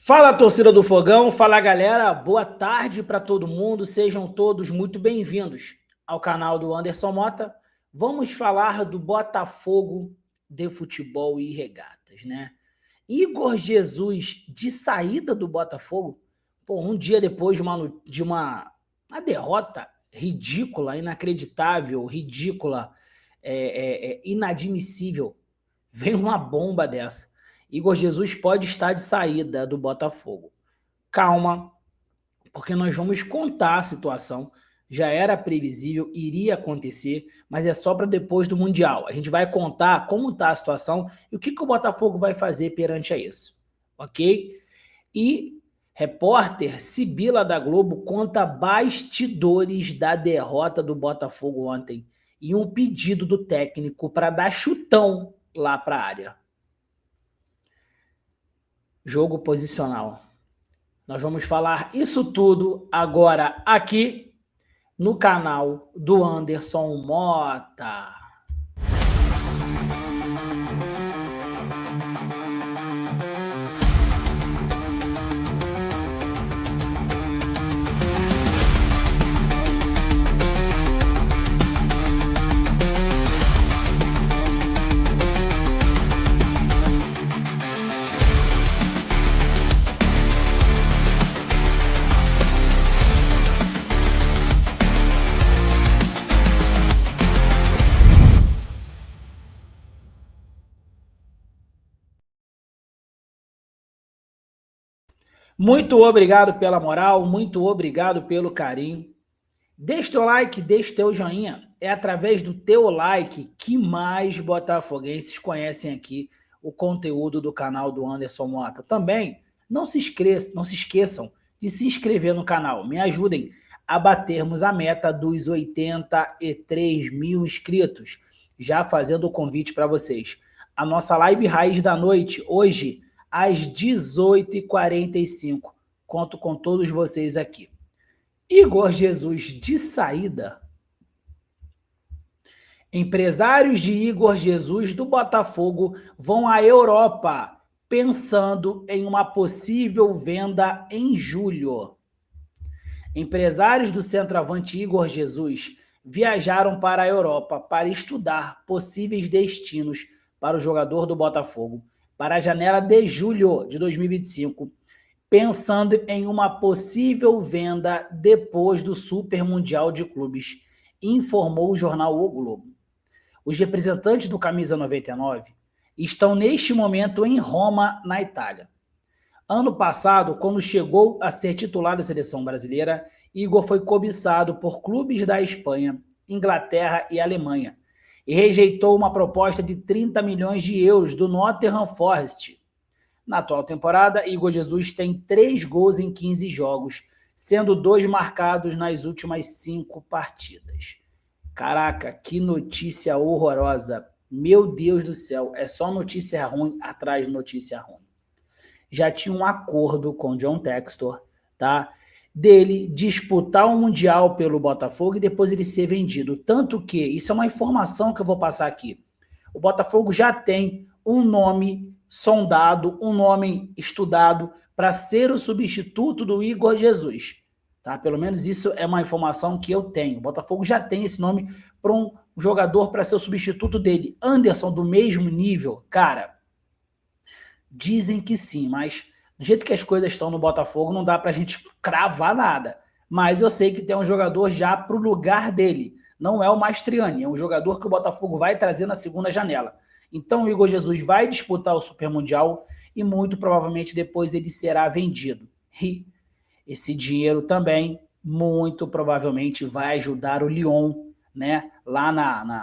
Fala, torcida do Fogão, fala galera, boa tarde para todo mundo, sejam todos muito bem-vindos ao canal do Anderson Mota. Vamos falar do Botafogo de Futebol e Regatas, né? Igor Jesus de saída do Botafogo, um dia depois de uma derrota ridícula, inacreditável, ridícula, inadmissível, vem uma bomba dessa. Igor Jesus pode estar de saída do Botafogo. Calma, porque nós vamos contar a situação. Já era previsível, iria acontecer, mas é só para depois do Mundial. A gente vai contar como está a situação e o que o Botafogo vai fazer perante a isso, ok? E repórter Sibila da Globo conta bastidores da derrota do Botafogo ontem e um pedido do técnico para dar chutão lá para a área. Jogo posicional. Nós vamos falar isso tudo agora aqui no canal do Anderson Mota. Muito obrigado pela moral, muito obrigado pelo carinho. Deixe teu like, deixe teu joinha. É através do teu like que mais botafoguenses conhecem aqui o conteúdo do canal do Anderson Mota. Também não se esqueçam de se inscrever no canal. Me ajudem a batermos a meta dos 83 mil inscritos. Já fazendo o convite para vocês. A nossa live raiz da noite, hoje, às 18h45. Conto com todos vocês aqui. Igor Jesus de saída. Empresários de Igor Jesus do Botafogo vão à Europa, pensando em uma possível venda em julho. Empresários do centroavante Igor Jesus viajaram para a Europa para estudar possíveis destinos para o jogador do Botafogo para a janela de julho de 2025, pensando em uma possível venda depois do Super Mundial de Clubes, informou o jornal O Globo. Os representantes do Camisa 99 estão neste momento em Roma, na Itália. Ano passado, quando chegou a ser titular da seleção brasileira, Igor foi cobiçado por clubes da Espanha, Inglaterra e Alemanha, e rejeitou uma proposta de 30 milhões de euros do Nottingham Forest. Na atual temporada, Igor Jesus tem 3 gols em 15 jogos, sendo 2 marcados nas últimas 5 partidas. Caraca, que notícia horrorosa. Meu Deus do céu, é só notícia ruim atrás de notícia ruim. Já tinha um acordo com John Textor, tá? Dele disputar um Mundial pelo Botafogo e depois ele ser vendido. Tanto que, isso é uma informação que eu vou passar aqui, o Botafogo já tem um nome sondado, um nome estudado para ser o substituto do Igor Jesus. Tá? Pelo menos isso é uma informação que eu tenho. O Botafogo já tem esse nome para um jogador para ser o substituto dele. Anderson, do mesmo nível? Cara, dizem que sim, mas do jeito que as coisas estão no Botafogo, não dá para a gente cravar nada. Mas eu sei que tem um jogador já para o lugar dele. Não é o Mastriani, é um jogador que o Botafogo vai trazer na segunda janela. Então o Igor Jesus vai disputar o Super Mundial e muito provavelmente depois ele será vendido. E esse dinheiro também, muito provavelmente, vai ajudar o Lyon, né? Lá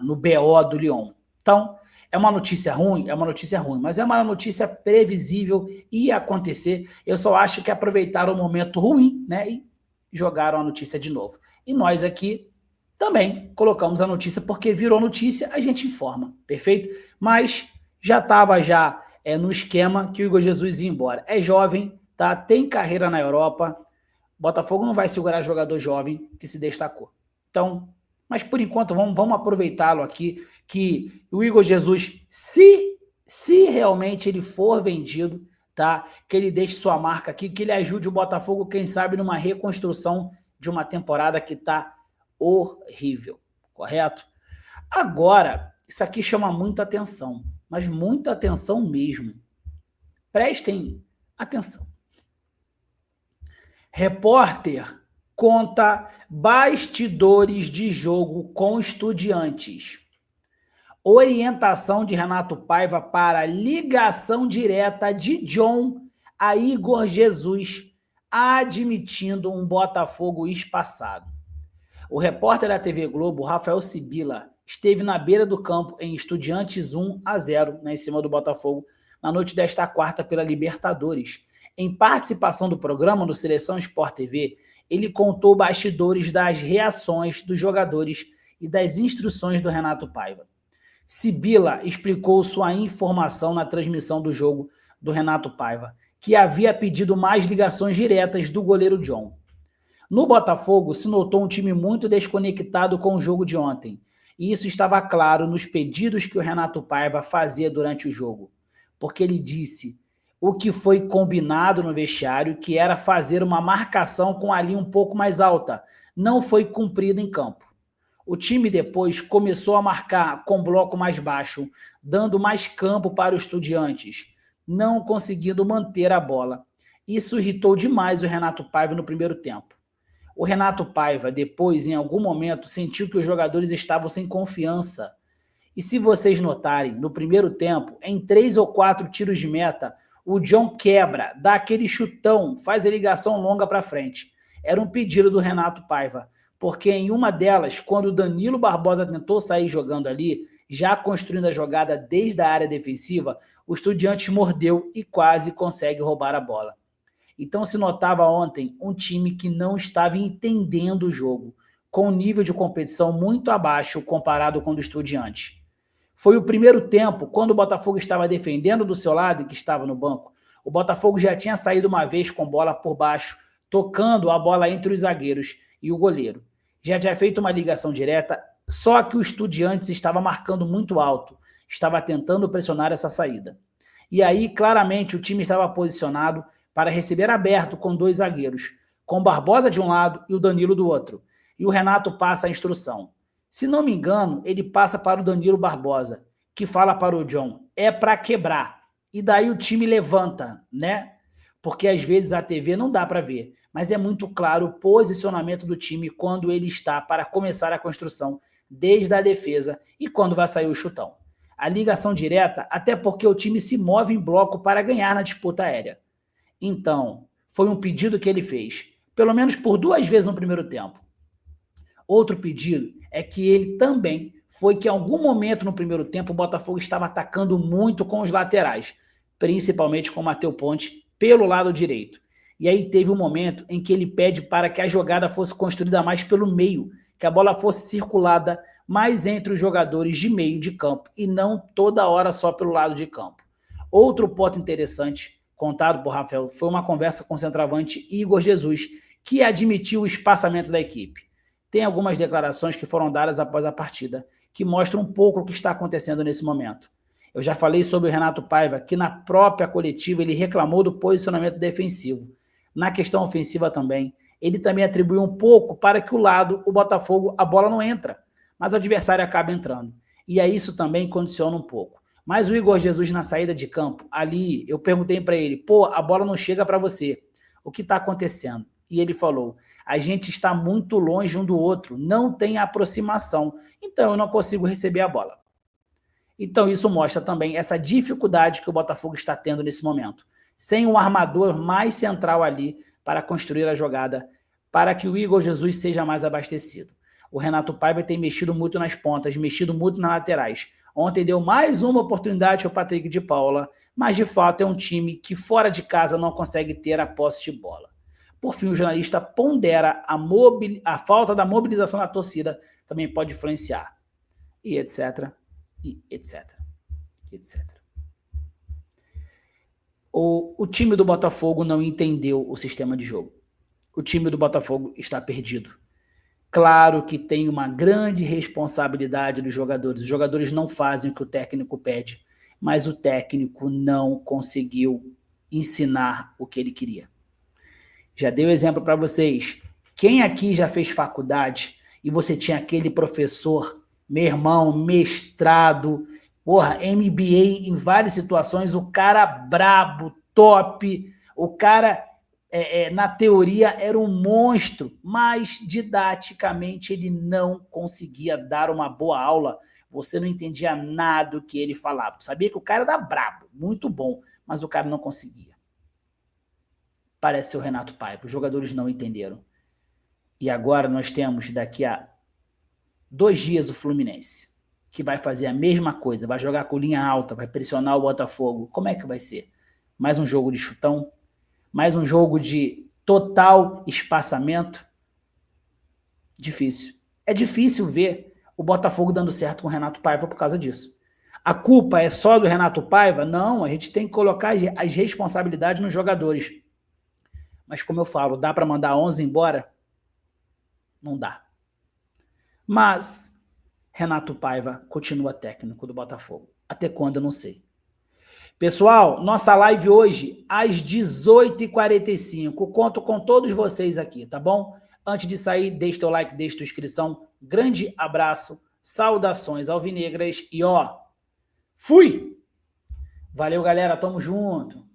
no BO do Lyon. Então, é uma notícia ruim, mas é uma notícia previsível, ia acontecer. Eu só acho que aproveitaram o momento ruim, né? E jogaram a notícia de novo. E nós aqui também colocamos a notícia, porque virou notícia, a gente informa, perfeito? Mas já estava no esquema que o Igor Jesus ia embora. É jovem, tá? Tem carreira na Europa. Botafogo não vai segurar jogador jovem que se destacou. Então, mas por enquanto vamos aproveitá-lo aqui, que o Igor Jesus, se realmente ele for vendido, tá? Que ele deixe sua marca aqui, que ele ajude o Botafogo, quem sabe, numa reconstrução de uma temporada que está horrível, correto? Agora, isso aqui chama muita atenção, mas muita atenção mesmo. Prestem atenção. Repórter conta bastidores de jogo com Estudiantes. Orientação de Renato Paiva para ligação direta de John a Igor Jesus, admitindo um Botafogo espaçado. O repórter da TV Globo, Rafael Sibila, esteve na beira do campo em Estudiantes 1-0, em cima do Botafogo, na noite desta quarta pela Libertadores. Em participação do programa no Seleção Sport TV, ele contou bastidores das reações dos jogadores e das instruções do Renato Paiva. Sibila explicou sua informação na transmissão do jogo do Renato Paiva, que havia pedido mais ligações diretas do goleiro John. No Botafogo, se notou um time muito desconectado com o jogo de ontem, e isso estava claro nos pedidos que o Renato Paiva fazia durante o jogo, porque ele disse o que foi combinado no vestiário, que era fazer uma marcação com a linha um pouco mais alta, não foi cumprido em campo. O time depois começou a marcar com bloco mais baixo, dando mais campo para os Estudiantes, não conseguindo manter a bola. Isso irritou demais o Renato Paiva no primeiro tempo. O Renato Paiva, depois, em algum momento, sentiu que os jogadores estavam sem confiança. E se vocês notarem, no primeiro tempo, em 3 ou 4 tiros de meta, o John quebra, dá aquele chutão, faz a ligação longa para frente. Era um pedido do Renato Paiva, porque em uma delas, quando o Danilo Barbosa tentou sair jogando ali, já construindo a jogada desde a área defensiva, o Estudiantes mordeu e quase consegue roubar a bola. Então se notava ontem um time que não estava entendendo o jogo, com um nível de competição muito abaixo comparado com o do Estudiantes. Foi o primeiro tempo, quando o Botafogo estava defendendo do seu lado e que estava no banco, o Botafogo já tinha saído uma vez com bola por baixo, tocando a bola entre os zagueiros e o goleiro. Já tinha feito uma ligação direta, só que o Estudiantes estava marcando muito alto, estava tentando pressionar essa saída. E aí, claramente, o time estava posicionado para receber aberto com 2 zagueiros, com o Barbosa de um lado e o Danilo do outro. E o Renato passa a instrução. Se não me engano, ele passa para o Danilo Barbosa, que fala para o John, é para quebrar. E daí o time levanta, né? Porque às vezes a TV não dá para ver, mas é muito claro o posicionamento do time quando ele está para começar a construção, desde a defesa e quando vai sair o chutão. A ligação direta, até porque o time se move em bloco para ganhar na disputa aérea. Então, foi um pedido que ele fez, pelo menos por 2 vezes no primeiro tempo. Outro pedido é que ele também foi que em algum momento no primeiro tempo o Botafogo estava atacando muito com os laterais, principalmente com o Matheus Ponte pelo lado direito. E aí teve um momento em que ele pede para que a jogada fosse construída mais pelo meio, que a bola fosse circulada mais entre os jogadores de meio de campo e não toda hora só pelo lado de campo. Outro ponto interessante contado por Rafael foi uma conversa com o centroavante Igor Jesus, que admitiu o espaçamento da equipe. Tem algumas declarações que foram dadas após a partida, que mostram um pouco o que está acontecendo nesse momento. Eu já falei sobre o Renato Paiva, que na própria coletiva ele reclamou do posicionamento defensivo. Na questão ofensiva também, ele também atribuiu um pouco para que o Botafogo, a bola não entra, mas o adversário acaba entrando. E aí isso também condiciona um pouco. Mas o Igor Jesus na saída de campo, ali eu perguntei para ele, a bola não chega para você, o que está acontecendo? E ele falou, a gente está muito longe um do outro, não tem aproximação, então eu não consigo receber a bola. Então isso mostra também essa dificuldade que o Botafogo está tendo nesse momento, sem um armador mais central ali para construir a jogada, para que o Igor Jesus seja mais abastecido. O Renato Paiva tem mexido muito nas pontas, mexido muito nas laterais. Ontem deu mais uma oportunidade para o Patrick de Paula, mas de fato é um time que fora de casa não consegue ter a posse de bola. Por fim, o jornalista pondera a falta da mobilização da torcida também pode influenciar. E etc, e etc, etc. O time do Botafogo não entendeu o sistema de jogo. O time do Botafogo está perdido. Claro que tem uma grande responsabilidade dos jogadores. Os jogadores não fazem o que o técnico pede, mas o técnico não conseguiu ensinar o que ele queria. Já dei o exemplo para vocês. Quem aqui já fez faculdade e você tinha aquele professor, meu irmão, mestrado, porra, MBA em várias situações, o cara brabo, top, o cara, na teoria, era um monstro, mas didaticamente ele não conseguia dar uma boa aula. Você não entendia nada do que ele falava. Tu sabia que o cara era brabo, muito bom, mas o cara não conseguia. Parece ser o Renato Paiva. Os jogadores não entenderam. E agora nós temos, daqui a 2 dias, o Fluminense, que vai fazer a mesma coisa, vai jogar com linha alta, vai pressionar o Botafogo. Como é que vai ser? Mais um jogo de chutão? Mais um jogo de total espaçamento? Difícil. É difícil ver o Botafogo dando certo com o Renato Paiva por causa disso. A culpa é só do Renato Paiva? Não, a gente tem que colocar as responsabilidades nos jogadores. Mas como eu falo, dá para mandar 11 embora? Não dá. Mas Renato Paiva continua técnico do Botafogo. Até quando, eu não sei. Pessoal, nossa live hoje às 18h45. Conto com todos vocês aqui, tá bom? Antes de sair, deixa teu like, deixa tua inscrição. Grande abraço, saudações alvinegras e ó, fui! Valeu, galera, tamo junto!